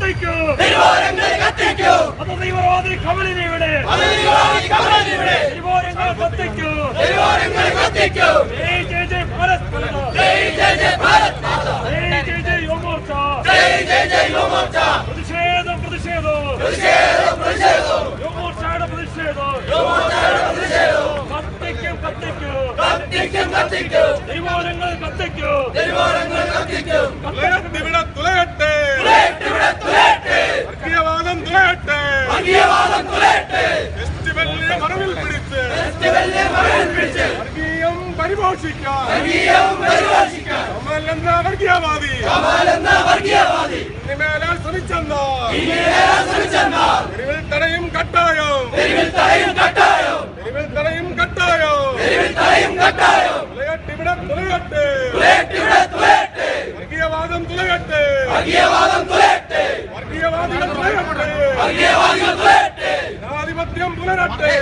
കത്തിക്കൂ, മതതീവ്രവാദി കമലിനിവിടെ തെരുവോരങ്ങൾ കത്തിക്കൂ. ജയ് ജയ് ജയ് ഭാരത് മാതാ, ജയ് ജയ് ജയ് യുവമോർച്ച, പ്രതിഷേധം പ്രതിഷേധം യുവമോർച്ചയുടെ പ്രതിഷേധം. കത്തിക്കും തെരുവോരങ്ങൾ കത്തിക്കൂ. ഇവിടെ തുലയട്ടെ, വർഗീയവാദം തുലയട്ടെ, ഫെസ്റ്റിവലിനെ മറവിൽ പിടിച്ച് വർഗീയം പരിപോഷിക്കാൻ കമൽ എന്ന വർഗീയവാദി ഇനിമേലാൽ ശ്രമിച്ചെന്നാൽ തെരുവിൽ തടയും കട്ടായം, തുലയട്ടെ, വർഗീയവാദം തുലയട്ടെ, വർഗീയവാദികൾ തുലയട്ടെ, ജനാധിപത്യം പുലരട്ടെ.